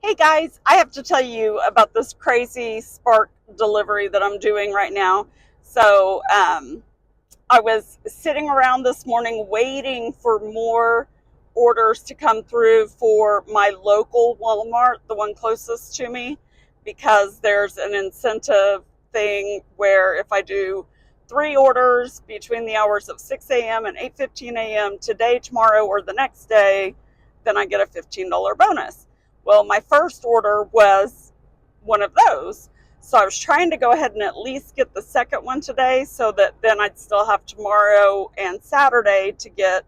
Hey guys, I have to tell you about this crazy Spark delivery that I'm doing right now. So, I was sitting around this morning waiting for more orders to come through for my local Walmart, the one closest to me, because there's an incentive thing where if I do 3 orders between the hours of 6 a.m. and 8:15 a.m. today, tomorrow, or the next day, then I get a $15 bonus. Well, my first order was one of those. So I was trying to go ahead and at least get the second one today so that then I'd still have tomorrow and Saturday to get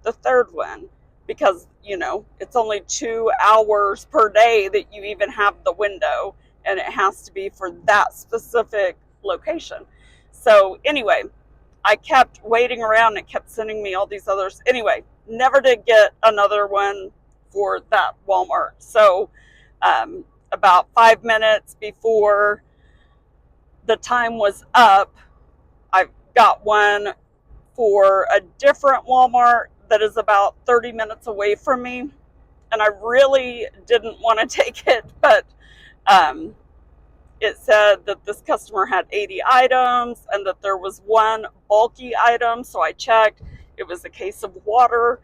the third one because, it's only 2 hours per day that you even have the window and it has to be for that specific location. So anyway, I kept waiting around and it kept sending me all these others. Anyway, never did get another one for that Walmart. So about 5 minutes before the time was up, I got one for a different Walmart that is about 30 minutes away from me. And I really didn't want to take it, but it said that this customer had 80 items and that there was one bulky item. So I checked. It was a case of water.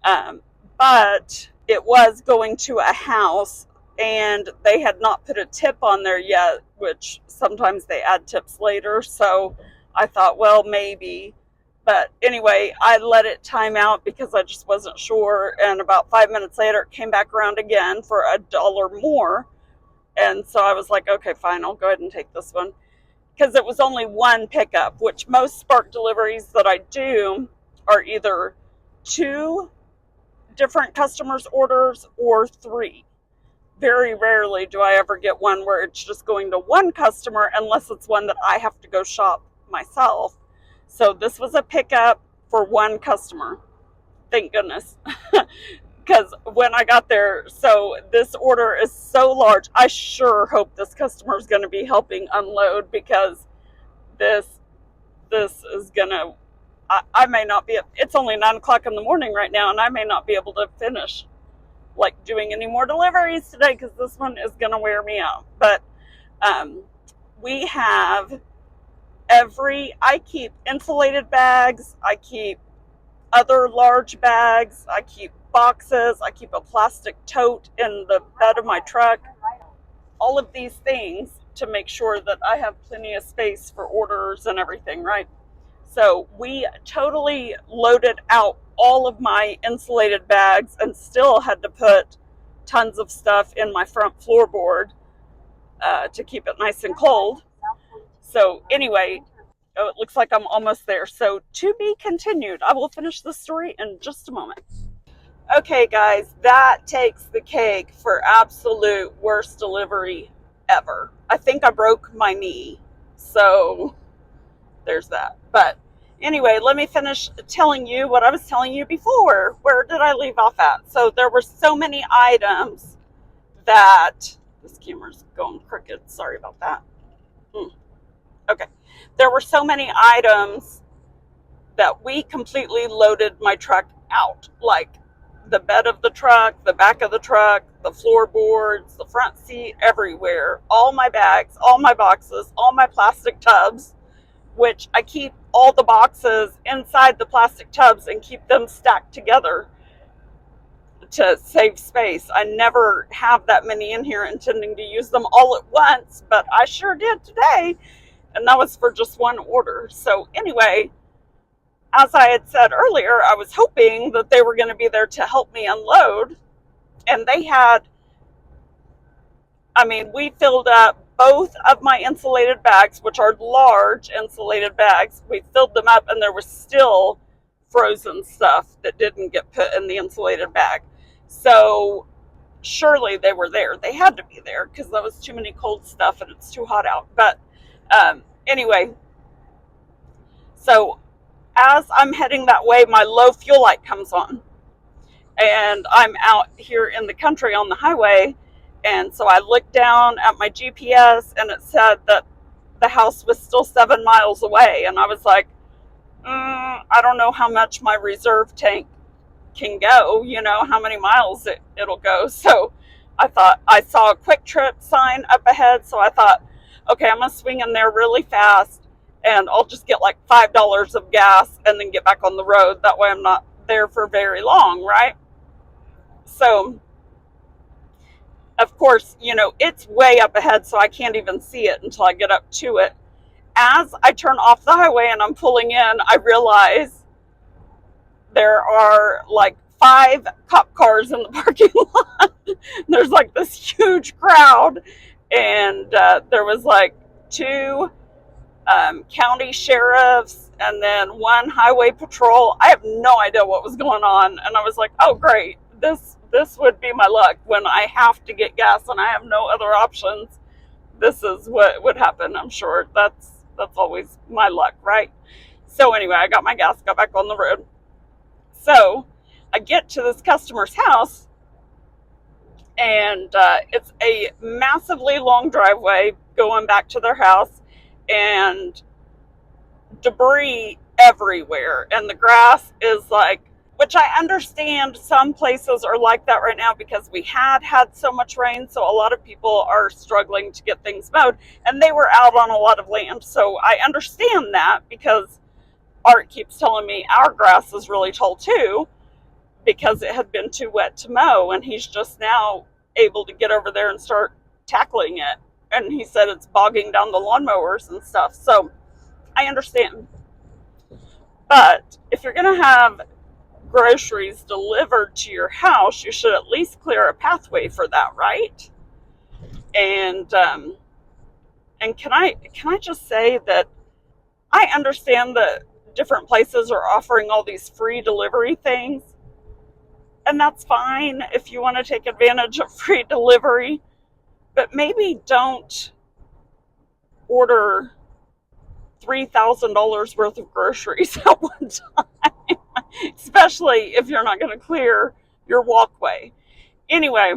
But it was going to a house and they had not put a tip on there yet, which sometimes they add tips later. So I thought, well, maybe. But anyway, I let it time out because I just wasn't sure. And about 5 minutes later, it came back around again for $1 more. And so I was like, okay, fine, I'll go ahead and take this one. Because it was only one pickup, which most Spark deliveries that I do are either 2 different customers' orders or 3. Very rarely do I ever get one where it's just going to one customer unless it's one that I have to go shop myself. So this was a pickup for one customer. Thank goodness. Because when I got there, so this order is so large, I sure hope this customer is going to be helping unload because this is going to, I may not be, it's only 9 o'clock in the morning right now, and I may not be able to finish like doing any more deliveries today because this one is going to wear me out. But we have I keep insulated bags, I keep other large bags, I keep boxes, I keep a plastic tote in the bed of my truck, all of these things to make sure that I have plenty of space for orders and everything, right? So we totally loaded out all of my insulated bags and still had to put tons of stuff in my front floorboard to keep it nice and cold. So anyway, it looks like I'm almost there. So to be continued. I will finish the story in just a moment. Okay, guys, that takes the cake for absolute worst delivery ever. I think I broke my knee. So there's that. But anyway, let me finish telling you what I was telling you before. Where did I leave off at? So there were so many items that this camera's going crooked. Sorry about that. Okay. There were so many items that we completely loaded my truck out. Like the bed of the truck, the back of the truck, the floorboards, the front seat, everywhere. All my bags, all my boxes, all my plastic tubs, which I keep all the boxes inside the plastic tubs and keep them stacked together to save space. I never have that many in here intending to use them all at once, but I sure did today. And that was for just one order. So anyway, as I had said earlier, I was hoping that they were going to be there to help me unload. And they had, we filled up both of my insulated bags, which are large insulated bags. We filled them up and there was still frozen stuff that didn't get put in the insulated bag. So surely they were there. They had to be there because there was too many cold stuff and it's too hot out. But anyway, so as I'm heading that way, my low fuel light comes on. And I'm out here in the country on the highway. And so I looked down at my GPS and it said that the house was still 7 miles away. And I was like, I don't know how much my reserve tank can go, how many miles it'll go. So I thought I saw a Quick Trip sign up ahead, so I thought, okay, I'm gonna swing in there really fast, and I'll just get like $5 of gas and then get back on the road. That way I'm not there for very long, right? So, of course, it's way up ahead, so I can't even see it until I get up to it. As I turn off the highway and I'm pulling in, I realize there are like 5 cop cars in the parking lot. There's like this huge crowd, and there was like 2 county sheriffs and then 1 highway patrol. I have no idea what was going on, and I was like, oh great, this would be my luck when I have to get gas and I have no other options. This is what would happen. I'm sure that's always my luck, right? So anyway, I got my gas, got back on the road. So I get to this customer's house, and it's a massively long driveway going back to their house, and debris everywhere, and the grass is like, which I understand some places are like that right now because we had so much rain, so a lot of people are struggling to get things mowed, and they were out on a lot of land. So I understand that, because Art keeps telling me our grass is really tall too, because it had been too wet to mow, and he's just now able to get over there and start tackling it. And he said it's bogging down the lawnmowers and stuff. So I understand. But if you're going to have groceries delivered to your house, you should at least clear a pathway for that, right? And can I just say that I understand that different places are offering all these free delivery things, and that's fine if you want to take advantage of free delivery, but maybe don't order $3,000 worth of groceries at one time, especially if you're not going to clear your walkway. Anyway,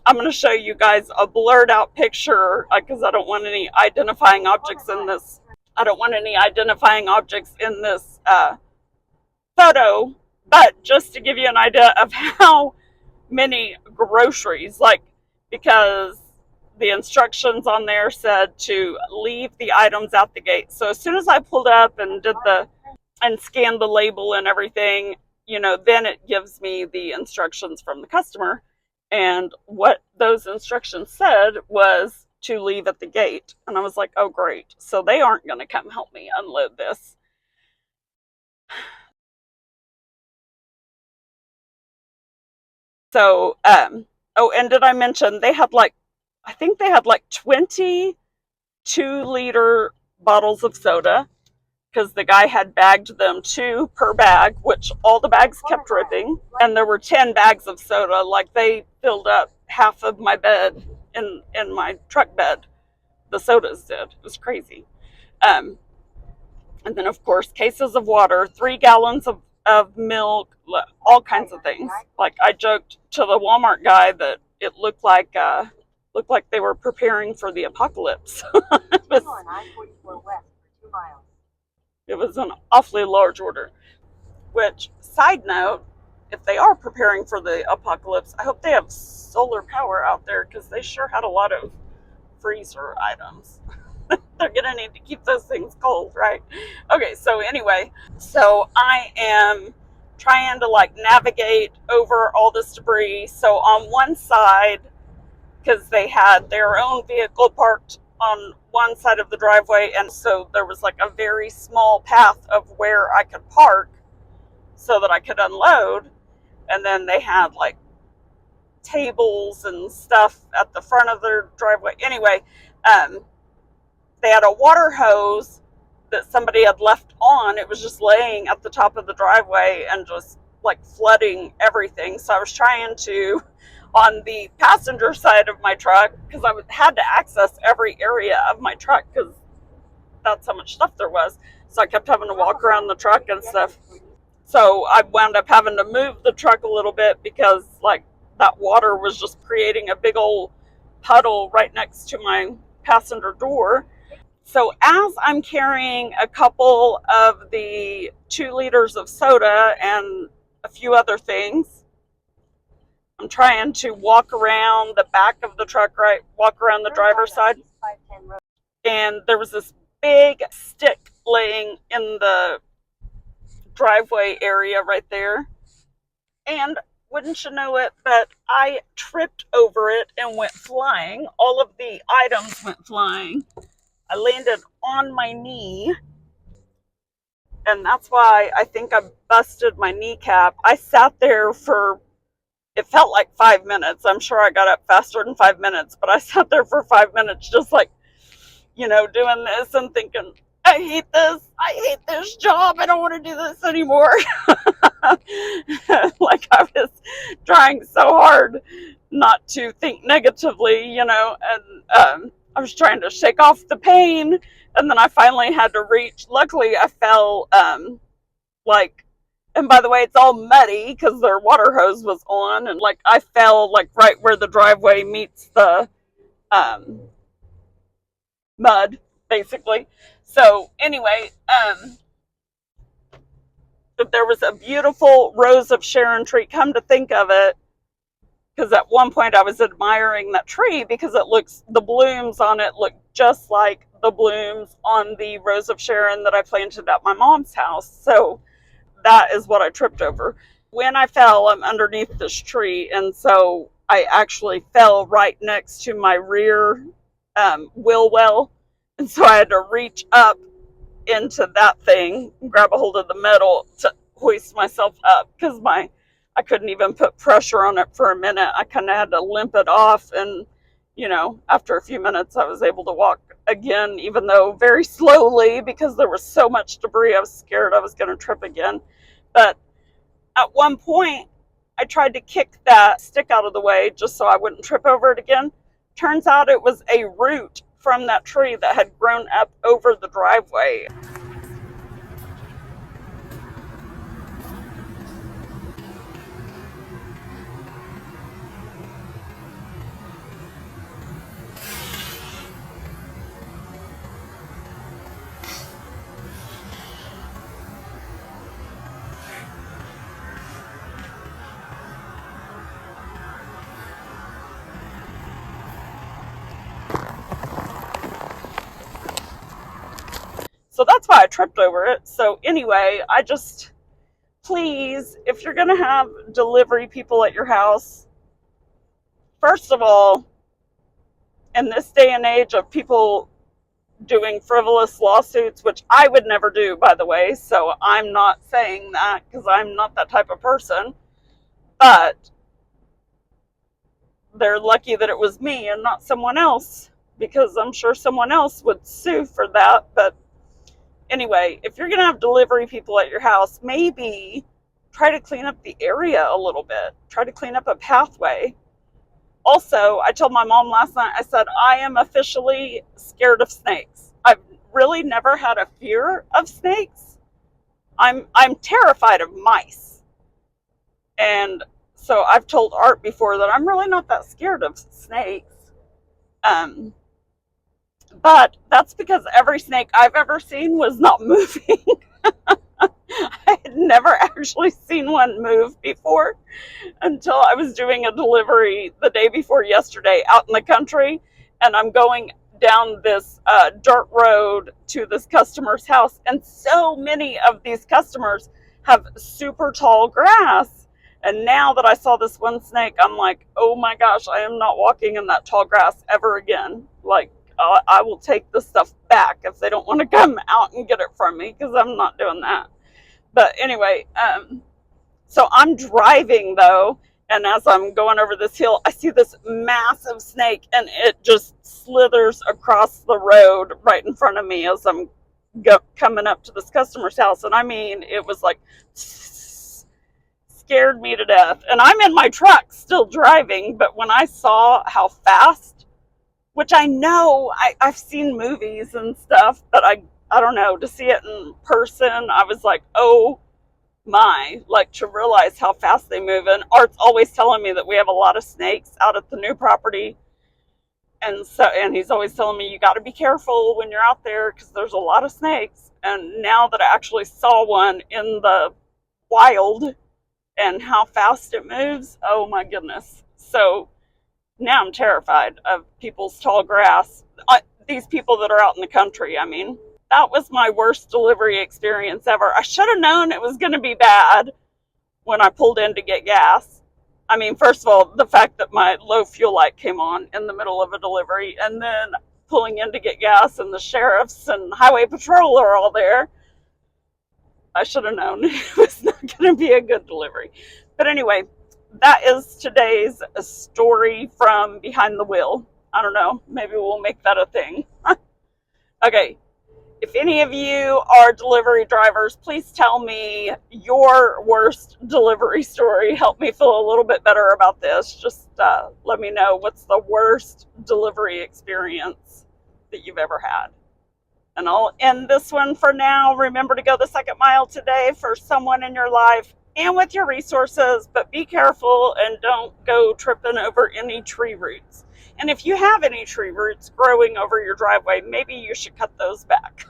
I'm going to show you guys a blurred out picture, because I don't want any identifying objects in this. I don't want any identifying objects in this photo, but just to give you an idea of how many groceries, because the instructions on there said to leave the items at the gate. So as soon as I pulled up and scanned the label and everything, then it gives me the instructions from the customer. And what those instructions said was to leave at the gate. And I was like, oh great. So they aren't going to come help me unload this. So, oh, and did I mention I think they had like 20 2-liter bottles of soda, because the guy had bagged them 2 per bag, which all the bags kept dripping. And there were 10 bags of soda. Like, they filled up half of my bed in my truck bed. The sodas did. It was crazy. And then, of course, cases of water, 3 gallons of milk, all kinds of things. Like, I joked to the Walmart guy that it looked like they were preparing for the apocalypse. It was an awfully large order. Which, side note, if they are preparing for the apocalypse, I hope they have solar power out there, because they sure had a lot of freezer items. They're gonna need to keep those things cold, right? Okay, so anyway, so I am trying to navigate over all this debris. So on one side, because they had their own vehicle parked on one side of the driveway, and so there was a very small path of where I could park so that I could unload. And then they had tables and stuff at the front of their driveway. Anyway, they had a water hose that somebody had left on. It was just laying at the top of the driveway and just flooding everything. So I was trying to, on the passenger side of my truck, because I had to access every area of my truck because that's how much stuff there was. So I kept having to walk around the truck and stuff. So I wound up having to move the truck a little bit, because that water was just creating a big old puddle right next to my passenger door. So as I'm carrying a couple of the 2 liters of soda and a few other things, I'm trying to walk around the back of the truck, right? Walk around the driver's side. And there was this big stick laying in the driveway area right there. And wouldn't you know it, but I tripped over it and went flying. All of the items went flying. I landed on my knee, and that's why I think I busted my kneecap. I sat there for, it felt like 5 minutes. I'm sure I got up faster than 5 minutes, but I sat there for 5 minutes just like, doing this and thinking, I hate this. I hate this job. I don't want to do this anymore. Like I was trying so hard not to think negatively, and I was trying to shake off the pain. And then I finally had to reach. Luckily, I fell, and by the way, it's all muddy because their water hose was on. And I fell right where the driveway meets the mud, basically. So anyway, there was a beautiful rose of Sharon tree. Come to think of it, because at one point I was admiring that tree because the blooms on it look just like the blooms on the rose of Sharon that I planted at my mom's house. So that is what I tripped over. When I fell, I'm underneath this tree, and so I actually fell right next to my rear wheel well, and so I had to reach up into that thing, grab a hold of the metal to hoist myself up, because I couldn't even put pressure on it for a minute. I kind of had to limp it off, and after a few minutes I was able to walk again, even though very slowly because there was so much debris. I was scared I was going to trip again. But at one point I tried to kick that stick out of the way just so I wouldn't trip over it again. Turns out it was a root from that tree that had grown up over the driveway. So that's why I tripped over it. So anyway, please, if you're going to have delivery people at your house, first of all, in this day and age of people doing frivolous lawsuits, which I would never do, by the way, so I'm not saying that because I'm not that type of person, but they're lucky that it was me and not someone else, because I'm sure someone else would sue for that. But anyway, if you're going to have delivery people at your house, maybe try to clean up the area a little bit. Try to clean up a pathway. Also, I told my mom last night, I said, I am officially scared of snakes. I've really never had a fear of snakes. I'm terrified of mice. And so I've told Art before that I'm really not that scared of snakes. But that's because every snake I've ever seen was not moving. I had never actually seen one move before until I was doing a delivery the day before yesterday out in the country, and I'm going down this dirt road to this customer's house, and so many of these customers have super tall grass. And now that I saw this one snake, I'm like, oh my gosh, I am not walking in that tall grass ever again. I will take this stuff back if they don't want to come out and get it from me, because I'm not doing that. But anyway, so I'm driving though, and as I'm going over this hill, I see this massive snake, and it just slithers across the road right in front of me as I'm coming up to this customer's house. And I mean, it was like, scared me to death. And I'm in my truck still driving, but when I saw how fast, which I know I've seen movies and stuff, but I don't know, to see it in person, I was like, oh my, to realize how fast they move. And Art's always telling me that we have a lot of snakes out at the new property. And he's always telling me, you got to be careful when you're out there because there's a lot of snakes. And now that I actually saw one in the wild, and how fast it moves. Oh my goodness. So now I'm terrified of people's tall grass. These people that are out in the country, I mean. That was my worst delivery experience ever. I should have known it was going to be bad when I pulled in to get gas. I mean, first of all, the fact that my low fuel light came on in the middle of a delivery, and then pulling in to get gas, and the sheriffs and highway patrol are all there. I should have known it was not going to be a good delivery. But anyway, that is today's story from behind the wheel. I don't know. Maybe we'll make that a thing. Okay. If any of you are delivery drivers, please tell me your worst delivery story. Help me feel a little bit better about this. Just let me know what's the worst delivery experience that you've ever had. And I'll end this one for now. Remember to go the second mile today for someone in your life and with your resources, but be careful and don't go tripping over any tree roots. And if you have any tree roots growing over your driveway, maybe you should cut those back.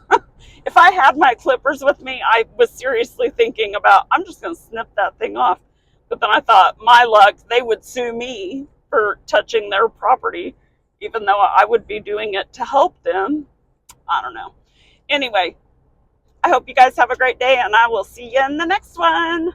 If I had my clippers with me, I was seriously thinking about, I'm just going to snip that thing off. But then I thought, my luck, they would sue me for touching their property, even though I would be doing it to help them. I don't know. Anyway, I hope you guys have a great day, and I will see you in the next one.